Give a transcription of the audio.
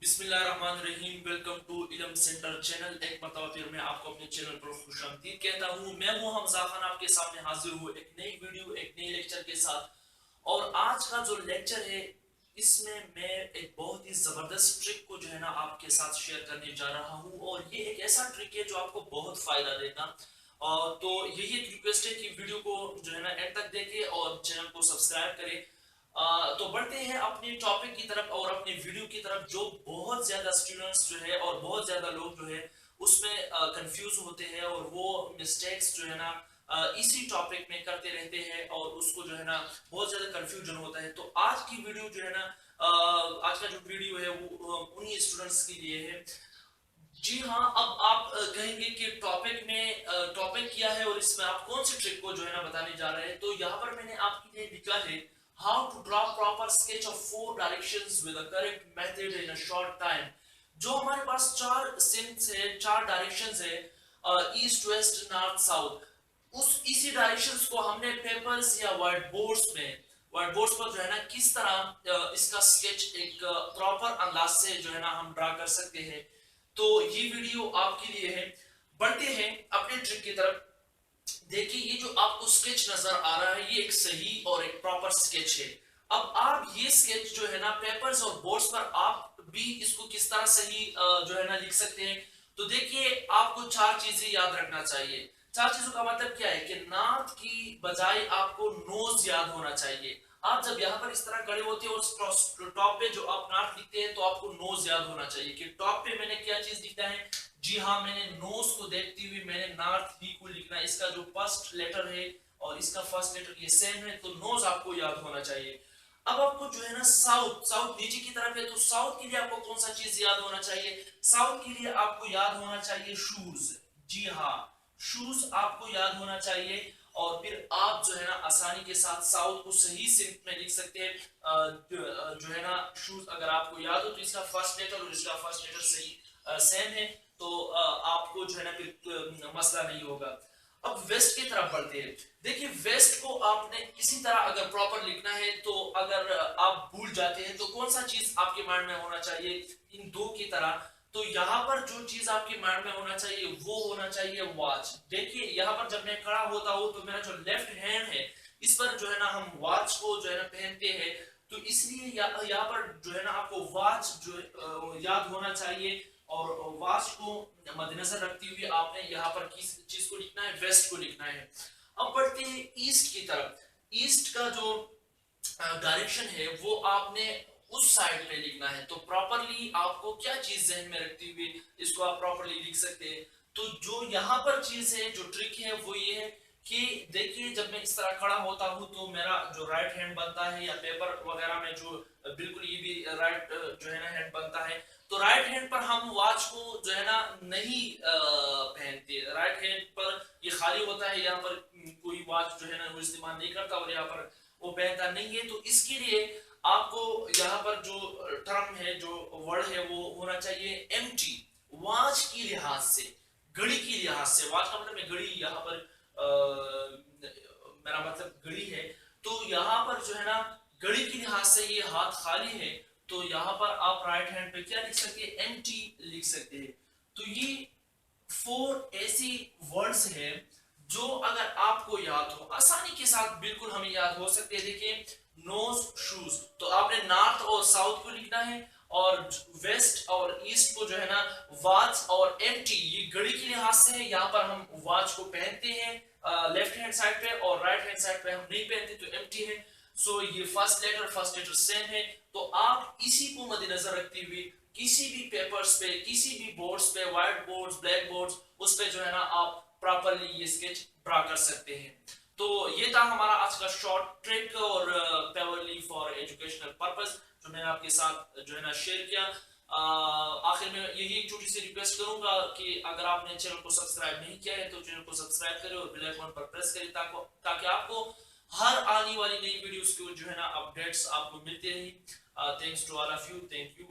बिस्मिल्लाहिर्रहमानिर्रहीम। Welcome to इल्म centre channel. एक मरतबा फिर मैं आपको अपने चैनल पर खुशामदीद कहता हूँ। मैं हूँ हमजा खान, आपके सामने हाजिर हूँ एक नई वीडियो एक नई लेक्चर के साथ। और आज का जो लेक्चर है इसमें मैं एक बहुत ही जबरदस्त ट्रिक को जो है ना आपके साथ शेयर करने जा रहा हूँ। और ये एक ऐसा ट्रिक है जो आपको बहुत फायदा देगा। और तो यही एक रिक्वेस्ट है कि वीडियो को जो है ना एंड तक देखें और चैनल को सब्सक्राइब करें। तो बढ़ते हैं अपने टॉपिक की तरफ और अपने वीडियो की तरफ। जो बहुत ज्यादा स्टूडेंट्स जो है और बहुत ज्यादा लोग जो है उसमें कंफ्यूज होते हैं और वो मिस्टेक्स जो है ना इसी टॉपिक में करते रहते हैं और उसको जो है ना बहुत ज्यादा कंफ्यूजन होता है। तो आज की वीडियो जो है ना आज का जो वीडियो है वो उन्हीं स्टूडेंट्स के लिए है। जी हाँ, अब आप कहेंगे कि टॉपिक में टॉपिक किया है और इसमें आप कौन सी ट्रिक को जो है ना बताने जा रहे हैं। तो यहाँ पर मैंने आपके लिए लिखा है how to draw proper sketch of 4 directions with a correct method in a short time. जो हमारे पास 4 सिंस है, 4 डायरेक्शंस है, ईस्ट वेस्ट नॉर्थ साउथ। उस इसी डायरेक्शंस को हमने पेपर्स या व्हाइट बोर्ड्स पर जो है ना किस तरह इसका स्केच एक प्रॉपर अंदाज से जो है ना हम ड्रा कर सकते हैं। तो ये वीडियो आपके लिए है। बढ़ते हैं अपने ट्रिक की तरफ। देखिए, ये जो आपको स्केच नजर आ रहा है ये एक सही और एक प्रॉपर स्केच है। अब आप ये स्केच जो है ना पेपर्स और बोर्ड्स पर आप भी इसको किस तरह सही जो है ना लिख सकते हैं। तो देखिए, आपको 4 चीजें याद रखना चाहिए। 4 चीजों का मतलब क्या है कि नाक की बजाय आपको नोज याद होना चाहिए। आप जब यहाँ पर इस तरह खड़े होते हैं और टॉप पे जो आप नाक लिखते हैं तो आपको नोज याद होना चाहिए कि टॉप पे मैंने क्या चीज लिखना है। जी हाँ, मैंने नोज को देखते हुए मैंने नॉर्थ ही को लिखना है। इसका जो फर्स्ट लेटर है और इसका फर्स्ट लेटर ये सेम है, तो नोज आपको याद होना चाहिए। अब आपको जो है ना साउथ साउथ नीचे की तरफ है, तो साउथ के लिए आपको कौन सा चीज याद होना चाहिए। साउथ के लिए आपको याद होना चाहिए शूज। जी हाँ, शूज आपको याद होना चाहिए। और फिर आप जो है ना आसानी के साथ साउथ को सही सिंक में लिख सकते हैं। जो है ना शूज अगर आपको याद हो तो इसका फर्स्ट लेटर और इसका फर्स्ट लेटर सही सेम है, तो आपको जो है ना फिर मसला नहीं होगा। अब वेस्ट की तरफ बढ़ते हैं। देखिए, वेस्ट को आपने इसी तरह अगर प्रॉपर लिखना है तो अगर आप भूल जाते हैं तो कौन सा चीज आपके माइंड में होना चाहिए इन दो की तरह। तो यहाँ पर जो चीज आपके माइंड में होना चाहिए वो होना चाहिए वॉच। देखिए, यहाँ पर जब मैं खड़ा होता हूँ तो मेरा जो लेफ्ट हैंड है इस पर जो है ना हम वॉच को जो है ना पहनते हैं। तो इसलिए यहाँ पर जो है ना आपको वॉच जो याद होना चाहिए। और वॉच को मद्देनजर रखते हुए आपने यहाँ पर किस चीज को लिखना है, वेस्ट को लिखना है। अब बढ़ते हैं ईस्ट की तरफ। ईस्ट का जो डायरेक्शन है वो आपने उस साइड पे लिखना है। तो प्रॉपरली आपको क्या चीज जहन में रखते हुए इसको आप प्रॉपरली लिख सकते हैं। तो जो यहाँ पर चीज है, जो ट्रिक है वो ये है कि देखिए, जब मैं इस तरह खड़ा होता हूँ तो मेरा जो राइट हैंड बनता है या पेपर वगैरह में जो बिल्कुल ये भी राइट जो है ना हैंड बनता है। तो राइट हैंड पर हम वॉच को जो है ना नहीं पहनते। राइट हैंड पर ये खाली होता है, यहाँ पर कोई वॉच जो है ना वो इस्तेमाल नहीं करता और यहाँ पर वो पहनता नहीं है। तो इसके लिए आपको यहाँ पर जो टर्म है, जो वर्ड है वो होना चाहिए एम्प्टी। वॉच की लिहाज से, घड़ी की लिहाज से, वॉच का मतलब है घड़ी, यहाँ पर मेरा मतलब घड़ी है। तो यहाँ पर जो है ना घड़ी की लिहाज से ये हाथ खाली है। तो यहाँ पर आप राइट हैंड पे क्या लिख सकते हैं, एम्प्टी लिख सकते हैं। तो ये 4 ऐसी वर्ड्स हैं जो अगर आपको याद हो आसानी के साथ बिल्कुल हमें याद हो सकते हैं। देखिए, नोज शूज, तो आपने नॉर्थ और साउथ को लिखना है और वेस्ट और ईस्ट को जो है ना वॉच और एम्प्टी, ये घड़ी के लिहाज से है। यहाँ पर हम वॉच को पहनते हैं लेफ्ट हैंड साइड पे और राइट हैंड साइड पे हम नहीं पहनते, तो एम्प्टी है। सो ये फर्स्ट लेटर सेम है। तो आप इसी को मद्देनजर रखते हुए किसी भी पेपर्स पे, किसी भी बोर्ड्स पे, व्हाइट बोर्ड्स, ब्लैक बोर्ड्स, उस पे जो है ना आप प्रॉपरली ये स्केच ड्रा कर सकते हैं। तो ये था हमारा आज का शॉर्ट ट्रिक और प्योरली फॉर एजुकेशनल पर्पस जो मैंने आपके साथ जो है ना शेयर किया। आखिर में यही एक छोटी सी रिक्वेस्ट करूंगा कि अगर आपने चैनल को सब्सक्राइब नहीं किया है तो चैनल को सब्सक्राइब करें और बेल आइकन पर प्रेस करें ताकि आपको हर आने वाली नई वीडियोस की जो है ना अपडेट्स आपको मिलते रहे। Thanks to all of you, thank you.